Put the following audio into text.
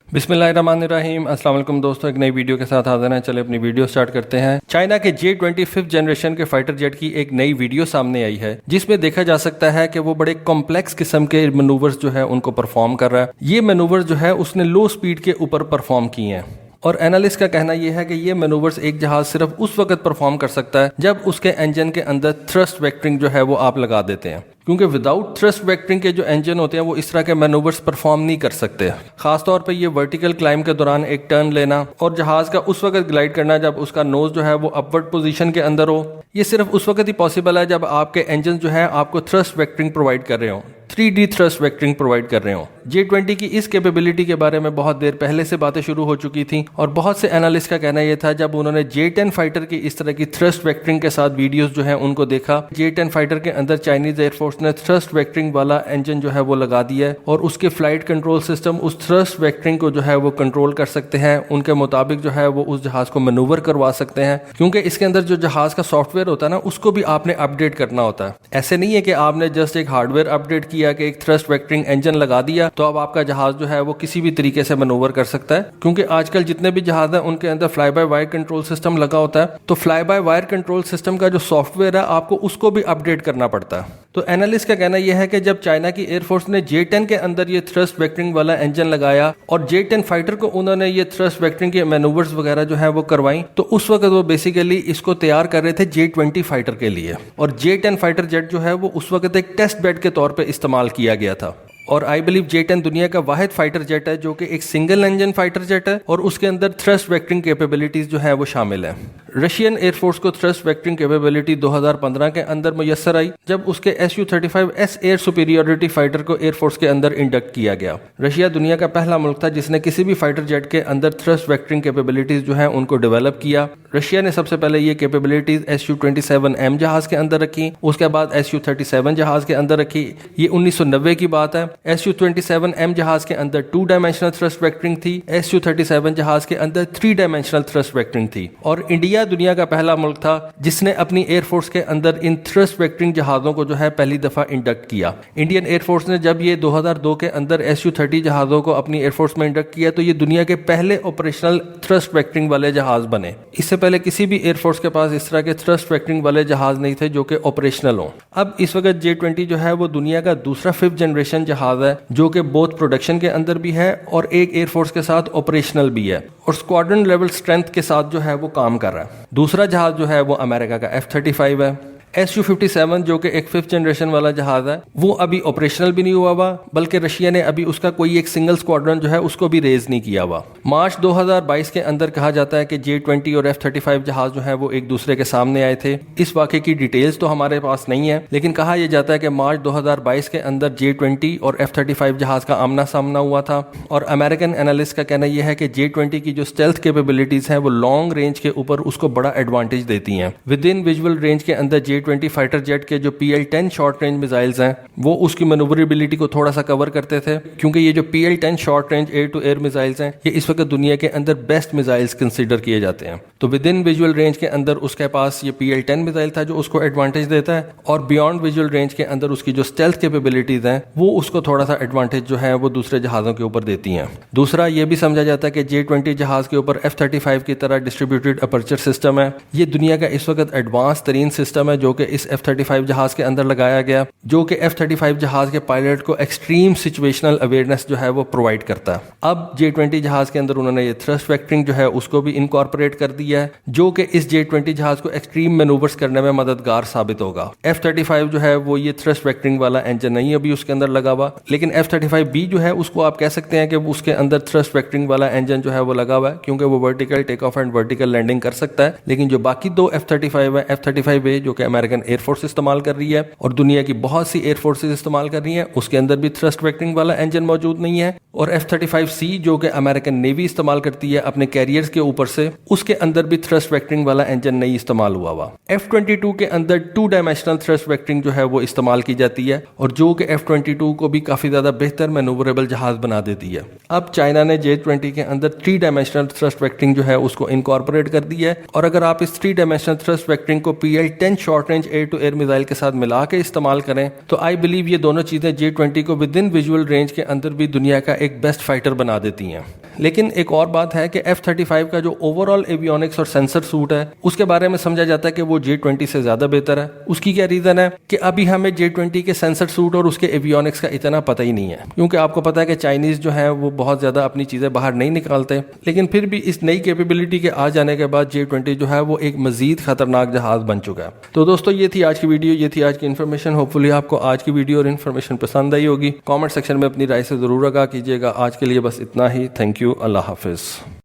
बिस्मिल्लाहिर्रहमानिर्रहीम। अस्सलाम वालेकुम दोस्तों, एक नई वीडियो के साथ हाजिर हैं। चले अपनी वीडियो स्टार्ट करते हैं। चाइना के J-20 5th जनरेशन के फाइटर जेट की एक नई वीडियो सामने आई है जिसमें देखा जा सकता है कि वो बड़े कॉम्प्लेक्स किस्म के मैनूवर्स जो है उनको परफॉर्म कर रहा है। ये मैनूवर्स जो है उसने लो स्पीड के ऊपर परफॉर्म किए हैं और एनालिस्ट का कहना यह है कि ये मैनूवर्स एक जहाज सिर्फ उस वक्त परफॉर्म कर सकता है जब उसके इंजन के अंदर थ्रस्ट वेक्टरिंग जो है वो आप लगा देते हैं, क्योंकि विदाउट थ्रस्ट वेक्टरिंग के जो इंजन होते हैं वो इस तरह के मैनूवर्स परफॉर्म नहीं कर सकते। खासतौर पे ये वर्टिकल क्लाइंब के दौरान एक टर्न लेना और जहाज का उस वक्त ग्लाइड करना जब उसका नोज जो है वो अपवर्ड पोजीशन के अंदर हो, ये सिर्फ उस वक्त ही पॉसिबल है जब आपके इंजन जो है आपको थ्रस्ट वेक्टरिंग प्रोवाइड कर रहे हो, 3D थ्रस्ट वेक्टरिंग प्रोवाइड कर रहे हो। J-20 की इस कैपेबिलिटी के बारे में बहुत देर पहले से बातें शुरू हो चुकी थी और बहुत से एनालिस्ट का कहना यह था जब उन्होंने J-10 फाइटर की इस तरह की थ्रस्ट वेक्टरिंग के साथ वीडियोस जो है उनको देखा। J-10 फाइटर के अंदर चाइनीज एयरफोर्स ने थ्रस्ट वेक्टरिंग वाला इंजन जो है वो लगा दिया है और उसके फ्लाइट कंट्रोल सिस्टम उस थ्रस्ट वेक्टरिंग को जो है वो कंट्रोल कर सकते हैं, उनके मुताबिक जो है वो उस जहाज को मैनूवर करवा सकते हैं, क्योंकि इसके अंदर जो जहाज का सॉफ्टवेयर होता है ना उसको भी आपने अपडेट करना होता है। ऐसे नहीं है कि आपने जस्ट एक हार्डवेयर अपडेट किया कि एक थ्रस्ट वेक्टरिंग इंजन लगा दिया तो अब आपका जहाज जो है वो किसी भी तरीके से मैनूवर कर सकता है, क्योंकि आजकल जितने भी जहाज हैं उनके अंदर fly by wire control system लगा होता है। तो fly by wire control system का जो सॉफ्टवेयर है आपको उसको भी अपडेट करना पड़ता है। तो एनालिस्ट का कहना यह है कि जब चाइना की एयरफोर्स ने J-10 के अंदर ये थ्रस्ट वेक्टरिंग वाला इंजन लगाया और J-10 फाइटर को उन्होंने ये थ्रस्ट वेक्टरिंग के मैनूवर्स वगैरह जो है वो करवाई, तो उस वक्त वो बेसिकली इसको तैयार कर रहे थे J-20 फाइटर के लिए। और J-10 फाइटर जेट जो है वो उस वक्त एक टेस्ट बेड के तौर पे इस्तेमाल किया गया था। और आई बिलीव J-10 दुनिया का वाहिद फाइटर जेट है जो कि एक सिंगल इंजन फाइटर जेट है और उसके अंदर थ्रस्ट वेक्टरिंग कैपेबिलिटीज जो है वो शामिल है। रशियन एयरफोर्स को थ्रस्ट वेक्टरिंग कैपेबिलिटी 2015 के अंदर मुयस्सर आई जब उसके Su-35S एयर सुपीरियरिटी फाइटर को एयरफोर्स के अंदर इंडक्ट किया गया। रशिया दुनिया का पहला मुल्क था जिसने किसी भी फाइटर जेट के अंदर थ्रस्ट वेक्टरिंग कैपेबिलिटीज जो है उनको डेवलप किया। रशिया ने सबसे पहले ये कैपेबिलिटीज Su-27M जहाज के अंदर रखी, उसके बाद Su-37 जहाज के अंदर रखी। ये 1990 की बात है। Su-27M जहाज के अंदर 2 डायमेंशनल थ्रस्ट वेक्टरिंग थी, Su-37 जहाज के अंदर 3 डायमेंशनल थ्रस्ट वेक्टरिंग थी। और इंडिया दुनिया का पहला मुल्क था जिसने अपनी एयरफोर्स के अंदर इन थ्रस्ट वेक्टरिंग जहाजों को जो है पहली दफा इंडक्ट किया। इंडियन एयरफोर्स ने जब ये 2002 के अंदर Su-30 जहाजों को अपनी एयरफोर्स में इंडक्ट किया तो ये दुनिया के पहले ऑपरेशनल थ्रस्ट वेक्टरिंग वाले जहाज बने। इससे पहले किसी भी एयरफोर्स के पास इस तरह के थ्रस्ट वेक्टरिंग वाले जहाज नहीं थे जो कि ऑपरेशनल हों। अब इस वक्त J-20 जो है वो दुनिया का दूसरा 5th जनरेशन जहाज है जो कि बोथ प्रोडक्शन के अंदर भी है और एक एयरफोर्स के साथ ऑपरेशनल भी है और स्क्वाड्रन लेवल स्ट्रेंथ के साथ जो है वो काम कर रहा है। दूसरा जहाज जो है वो अमेरिका का F-35 है। Su-57 जो कि एक 5th जनरेशन वाला जहाज है वो अभी ऑपरेशनल भी नहीं हुआ हुआ, बल्कि रशिया ने अभी उसका कोई एक सिंगल स्क्वाड्रन जो है उसको भी रेज नहीं किया हुआ। मार्च 2022 के अंदर कहा जाता है कि J-20 और F-35 जहाज जो है वो एक दूसरे के सामने आए थे। इस वाक़े की डिटेल्स तो हमारे पास नहीं है, लेकिन कहा यह जाता है कि मार्च 2022 के अंदर J-20 और F-35 जहाज का आमना सामना हुआ था। और अमेरिकन एनालिस्ट का कहना यह है कि J-20 की जो स्टेल्थ कैपेबिलिटीज हैं वो लॉन्ग रेंज के ऊपर उसको बड़ा एडवांटेज देती हैं। विद इन विजुअल रेंज के अंदर J-20 फाइटर जेट के जो PL-10 शॉर्ट रेंज मिसाइल्स हैं वो उसकी मैनूवरेबिलिटी को थोड़ा सा कवर करते थे, क्योंकि ये जो PL-10 short range air to air missiles हैं ये इस वक्त दुनिया के अंदर बेस्ट मिसाइल्स कंसीडर किए जाते हैं। तो विद इन विजुअल रेंज के अंदर उसके पास ये PL-10 मिसाइल था जो उसको एडवांटेज देता है, और बियॉन्ड विजुअल रेंज के अंदर उसकी जो स्टेल्थ कैपेबिलिटीज हैं वो उसको थोड़ा सा एडवांटेज जो है वो दूसरे जहाजों के ऊपर देती हैं। दूसरा ये भी समझा जाता है कि J-20 जहाज के ऊपर F-35 की तरह डिस्ट्रीब्यूटेड अपर्चर सिस्टम है। ये दुनिया का इस वक्त एडवांस तरीन सिस्टम है जो कि इस F-35 जहाज के अंदर लगाया गया, जो कि F-35 जहाज के पायलट को एक्सट्रीम सिचुएशनल अवेयरनेस जो है वो प्रोवाइड करता है। अब J-20 जहाज के अंदर उन्होंने ये थ्रस्ट वेक्टरिंग जो है उसको भी इनकॉर्पोरेट कर दिया है, जो कि इस J-20 जहाज को एक्सट्रीम मैनूवर्स करने में मददगार साबित होगा। F-35 जो है वो ये थ्रस्ट वेक्टरिंग वाला इंजन नहीं अभी उसके अंदर लगा हुआ, लेकिन F-35B जो है उसको आप कह सकते हैं कि वो उसके अंदर थ्रस्ट वेक्टरिंग वाला इंजन जो है वो लगा हुआ है, क्योंकि वो vertical take off and vertical landing कर सकता है। लेकिन जो बाकी दो F-35 है, F-35A जो कि अमेरिकन एयरफोर्स इस्तेमाल कर रही है और दुनिया की बहुत सी एयरफोर्सेज इस्तेमाल कर रही हैं, उसके अंदर भी थ्रस्ट वेक्टरिंग वाला इंजन मौजूद नहीं है। और F-35C जो कि अमेरिकन नेवी इस्तेमाल करती है अपने कैरियर्स के ऊपर से, उसके अंदर भी थ्रस्ट वेक्टरिंग वाला इंजन नहीं इस्तेमाल हुआ। F-22 के अंदर 2 डायमेंशनल थ्रस्ट वेक्टरिंग जो है वो इस्तेमाल की जाती है और जो कि F-22 को भी काफी ज्यादा बेहतर मैनूवरेबल जहाज बना देती है। अब चाइना ने J-20 के अंदर 3 डायमेंशनल थ्रस्ट वेक्टरिंग जो है उसको इनकॉर्पोरेट कर दी है, और अगर आप इस 3 डायमेंशनल थ्रस्ट वेक्टरिंग को PL-10 short range air to air missile के साथ मिला के इस्तेमाल करें तो आई बिलीव ये दोनों चीजें J-20 को विद इन विजुअल रेंज के अंदर भी दुनिया का एक बेस्ट फाइटर बना देती हैं। लेकिन एक और बात है कि F-35 का जो ओवरऑल एवियोनिक्स और सेंसर सूट है उसके बारे में समझा जाता है कि वो J-20 से ज़्यादा बेहतर है। उसकी क्या रीज़न है कि अभी हमें J-20 के सेंसर सूट और उसके एवियोनिक्स का इतना पता ही नहीं है, क्योंकि आपको पता है कि चाइनीज़ जो है वो बहुत ज़्यादा अपनी चीज़ें बाहर नहीं निकालते। लेकिन फिर भी इस नई कैपेबिलिटी के आ जाने के बाद J-20 जो है वो एक मज़ीद ख़तरनाक जहाज़ बन चुका है। तो दोस्तों ये थी आज की वीडियो, ये थी आज की इन्फॉर्मेशन। होपफुली आपको आज की वीडियो और इन्फॉर्मेशन पसंद आई होगी। कमेंट सेक्शन में अपनी राय से ज़रूर आगाह कीजिएगा। आज के लिए बस इतना ही। Thank you. अल्लाह हाफिज़।